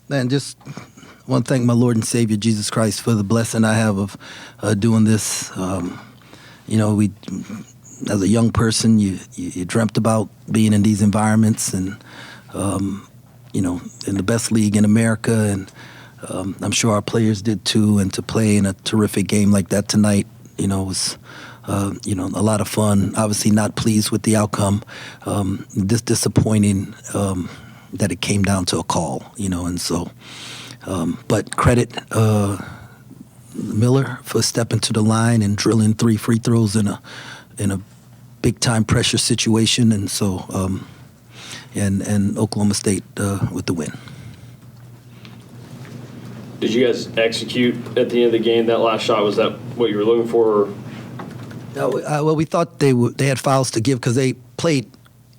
Man, just want to thank my Lord and Savior Jesus Christ for the blessing I have of doing this. We, as a young person, you dreamt about being in these environments, and in the best league in America, and I'm sure our players did too. And to play in a terrific game like that tonight, was a lot of fun. Obviously, not pleased with the outcome. Disappointing that it came down to a call. And so. But credit Miller for stepping to the line and drilling 3 free throws in a big time pressure situation, and so and Oklahoma State with the win. Did you guys execute at the end of the game? That last shot, was that what you were looking for? Well, we thought they had fouls to give because they played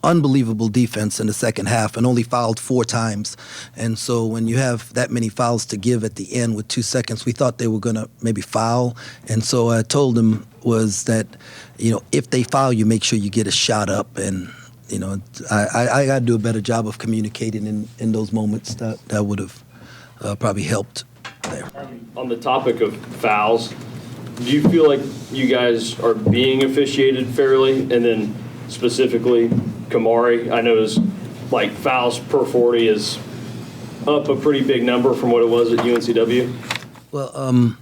unbelievable defense in the second half and only fouled 4 times. And so when you have that many fouls to give at the end with 2 seconds, we thought they were going to maybe foul. And so I told them was that, if they foul you, make sure you get a shot up. And, I got to do a better job of communicating in those moments. That would have probably helped there. On the topic of fouls, do you feel like you guys are being officiated fairly? And then specifically, Khamari, I noticed fouls per 40 is up a pretty big number from what it was at UNCW. Well,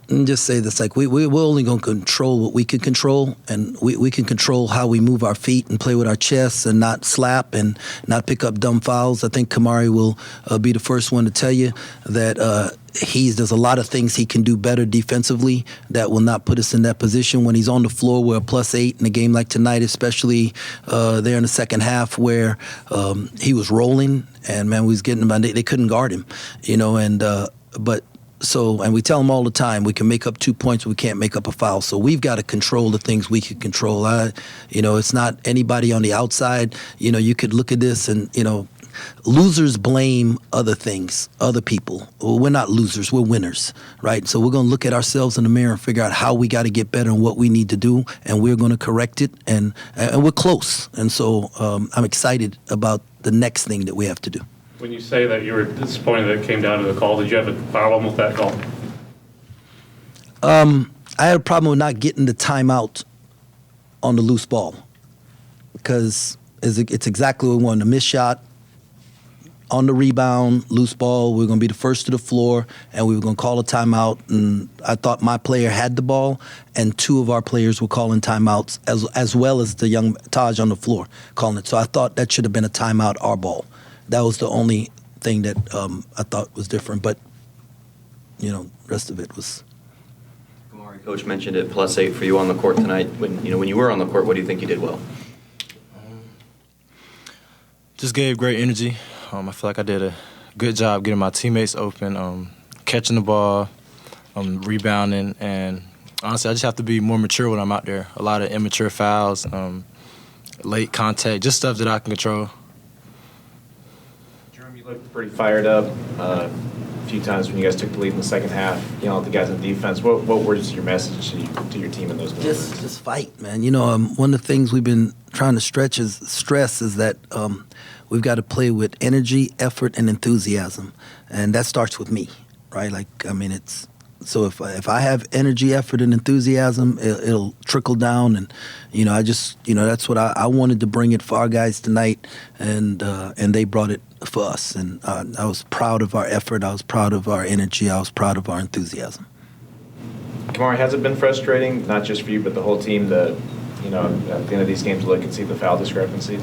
let me just say this: we're only going to control what we can control, and we can control how we move our feet and play with our chests and not slap and not pick up dumb fouls. I think Khamari will be the first one to tell you that there's a lot of things he can do better defensively that will not put us in that position when he's on the floor. We're a +8 in a game like tonight, especially there in the second half where he was rolling and man, we was getting him. They couldn't guard him, and we tell them all the time, we can make up 2 points, we can't make up a foul. So we've got to control the things we can control. It's not anybody on the outside. You could look at this and, losers blame other things, other people. Well, we're not losers, we're winners, right? So we're going to look at ourselves in the mirror and figure out how we got to get better and what we need to do, and we're going to correct it, and we're close. And so I'm excited about the next thing that we have to do. When you say that you were disappointed that it came down to the call, did you have a problem with that call? I had a problem with not getting the timeout on the loose ball because it's exactly what we wanted. A missed shot on the rebound, loose ball. We were going to be the first to the floor, and we were going to call a timeout. And I thought my player had the ball, and 2 of our players were calling timeouts, as well as the young Taj on the floor calling it. So I thought that should have been a timeout, our ball. That was the only thing that I thought was different. But, rest of it was. Khamari, Coach mentioned it, +8 for you on the court tonight. When you were on the court, what do you think you did well? Just gave great energy. I feel like I did a good job getting my teammates open, catching the ball, rebounding, and honestly, I just have to be more mature when I'm out there. A lot of immature fouls, late contact, just stuff that I can control. Jerome, you looked pretty fired up a few times when you guys took the lead in the second half, at the guys on defense. What was your message to your team in those moments? Just fight, man. One of the things we've been trying to stress is that we've got to play with energy, effort, and enthusiasm, and that starts with me, right? It's so if I have energy, effort, and enthusiasm, it'll trickle down, and that's what I wanted to bring it for our guys tonight, and they brought it for us, and I was proud of our effort, I was proud of our energy, I was proud of our enthusiasm. Khamari, has it been frustrating, not just for you but the whole team, to at the end of these games look and see the foul discrepancies?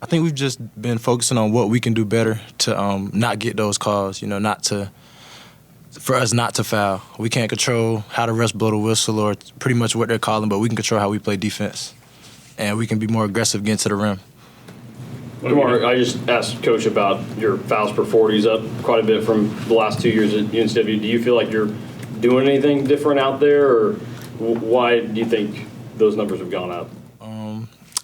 I think we've just been focusing on what we can do better to not get those calls, for us not to foul. We can't control how the refs blow the whistle or pretty much what they're calling, but we can control how we play defense. And we can be more aggressive getting to the rim. Khamari, I just asked Coach about your fouls per 40s up quite a bit from the last 2 years at UNCW. Do you feel like you're doing anything different out there, or why do you think those numbers have gone up?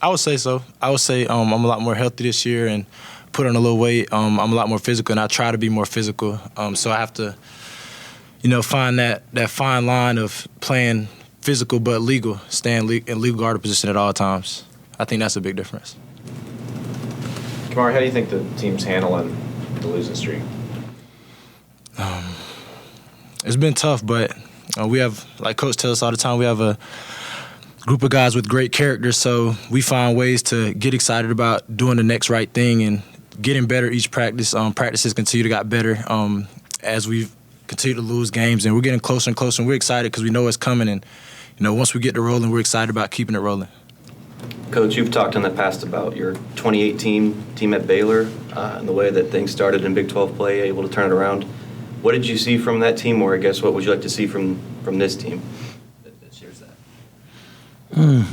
I would say so. I would say I'm a lot more healthy this year and put on a little weight. I'm a lot more physical, and I try to be more physical. So I have to, find that fine line of playing physical but legal, staying in legal guard position at all times. I think that's a big difference. Khamari, how do you think the team's handling the losing streak? It's been tough, but we have, like Coach tells us all the time, we have a group of guys with great character, so we find ways to get excited about doing the next right thing and getting better each practice. Practices continue to get better as we continue to lose games, and we're getting closer and closer, and we're excited because we know it's coming, and once we get to rolling, we're excited about keeping it rolling. Coach, you've talked in the past about your 2018 team at Baylor and the way that things started in Big 12 play, able to turn it around. What did you see from that team, or I guess what would you like to see from this team that shares that?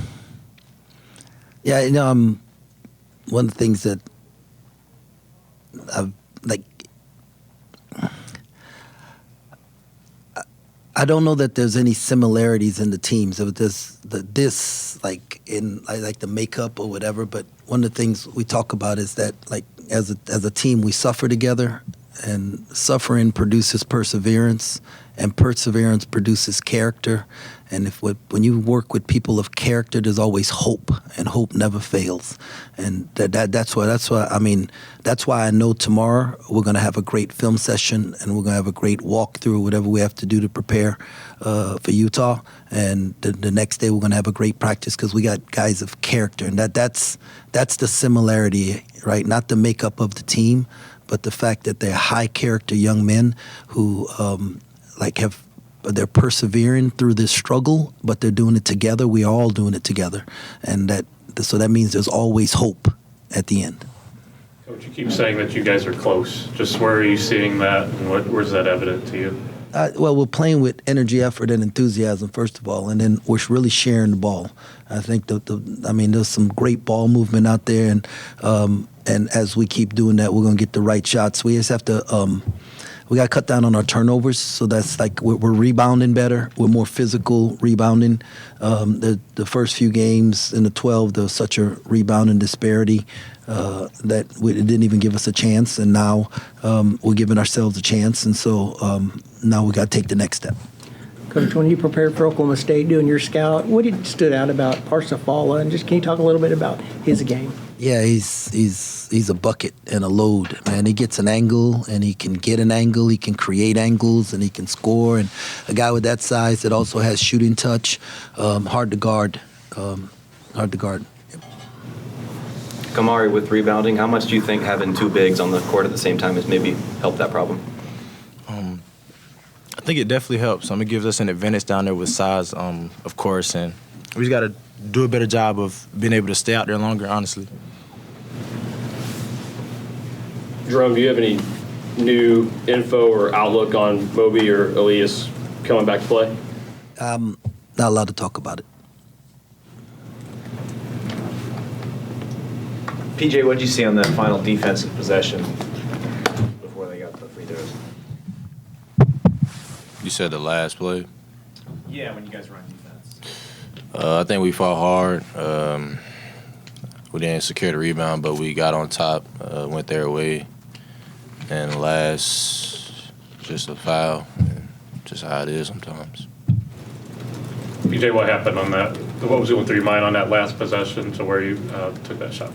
Yeah, one of the things that I've, I don't know that there's any similarities in the teams of this like the makeup or whatever. But one of the things we talk about is that like as a team we suffer together, and suffering produces perseverance, and perseverance produces character. And when you work with people of character, there's always hope, and hope never fails. And that's why I know tomorrow we're going to have a great film session, and we're going to have a great walkthrough, whatever we have to do to prepare for Utah. And the next day we're going to have a great practice because we got guys of character, and that's the similarity, right? Not the makeup of the team, but the fact that they're high character young men who they're persevering through this struggle, but they're doing it together. We are all doing it together, and so that means there's always hope at the end. Coach, you keep saying that you guys are close. Just where are you seeing that, and where's that evident to you? Well, we're playing with energy, effort, and enthusiasm, first of all, and then we're really sharing the ball. I think there's some great ball movement out there, and as we keep doing that, we're going to get the right shots. We just have to we got to cut down on our turnovers, so that's like we're rebounding better. We're more physical rebounding. The first few games in the 12, there was such a rebounding disparity that it didn't even give us a chance, and now we're giving ourselves a chance, and so now we got to take the next step. Coach, when you prepared for Oklahoma State doing your scout, what stood out about Parsifala, and just can you talk a little bit about his game? Yeah, he's a bucket and a load, man. He gets an angle, and he can get an angle. He can create angles, and he can score. And a guy with that size that also has shooting touch, hard to guard. Khamari, with rebounding, how much do you think having two bigs on the court at the same time has maybe helped that problem? I think it definitely helps. It gives us an advantage down there with size, of course, and we just got to do a better job of being able to stay out there longer, honestly. Jerome, do you have any new info or outlook on Moby or Elias coming back to play? Not allowed to talk about it. PJ, what did you see on that final defensive possession before they got the free throws? You said the last play? Yeah, when you guys run defense. I think we fought hard. We didn't secure the rebound, but we got on top, went their way. And last, just a foul, just how it is sometimes. PJ, what happened on that? What was going through your mind on that last possession to where you took that shot?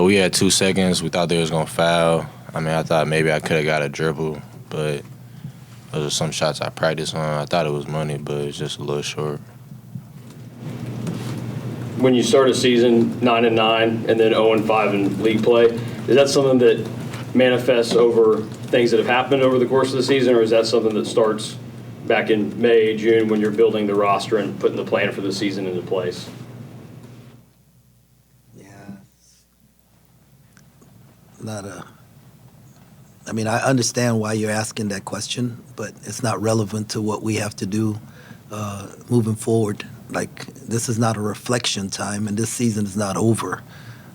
We had 2 seconds. We thought they was going to foul. I thought maybe I could have got a dribble, but those are some shots I practiced on. I thought it was money, but it's just a little short. When you start a season 9-9 and then 0-5 in league play, is that something that manifests over things that have happened over the course of the season, or is that something that starts back in May, June when you're building the roster and putting the plan for the season into place? Yeah. I understand why you're asking that question, but it's not relevant to what we have to do moving forward. Like, this is not a reflection time, and this season is not over,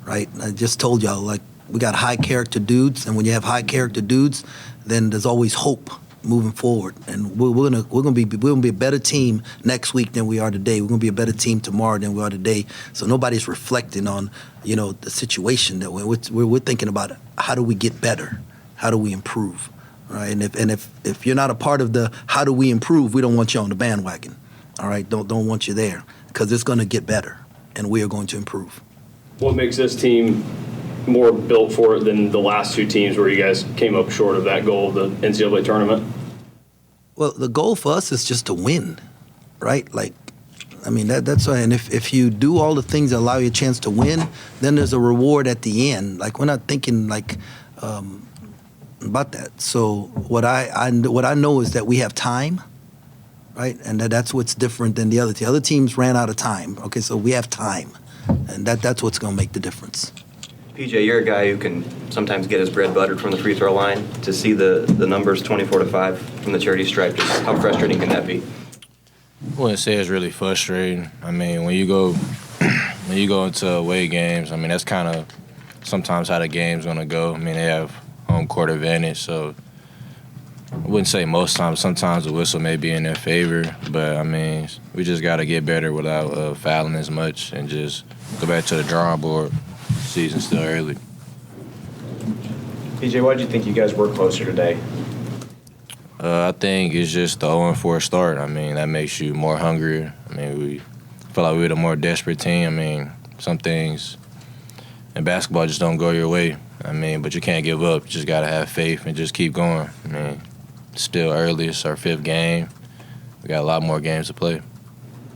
right? I just told y'all, like, we got high character dudes, and when you have high character dudes, then there's always hope moving forward. And we're gonna be a better team next week than we are today. We're gonna be a better team tomorrow than we are today. So nobody's reflecting on, the situation that we're thinking about. How do we get better? How do we improve? Right? And if you're not a part of the how do we improve, we don't want you on the bandwagon. All right? Don't want you there, because it's going to get better, and we are going to improve. What makes this team more built for it than the last two teams where you guys came up short of that goal of the NCAA tournament? Well, the goal for us is just to win, right? Like, I mean, that's why. And if you do all the things that allow you a chance to win, then there's a reward at the end. Like, we're not thinking like about that. So what I know is that we have time, right? And that's what's different than the other team. Other teams ran out of time. Okay, so we have time, and that's what's going to make the difference. PJ, you're a guy who can sometimes get his bread buttered from the free throw line. To see the numbers 24-5 from the charity stripe, just how frustrating can that be? I wouldn't say it's really frustrating. I mean, when you go into away games, I mean, that's kind of sometimes how the game's going to go. I mean, they have home court advantage, so I wouldn't say most times. Sometimes the whistle may be in their favor, but, I mean, we just got to get better without fouling as much and just go back to the drawing board. Season's still early. PJ, why did you think you guys were closer today? I think it's just the 0-4 start. I mean, that makes you more hungrier. I mean, we feel like we're the more desperate team. I mean, some things in basketball just don't go your way. I mean, but you can't give up. You just got to have faith and just keep going. I mean, it's still early. It's our 5th game. We got a lot more games to play.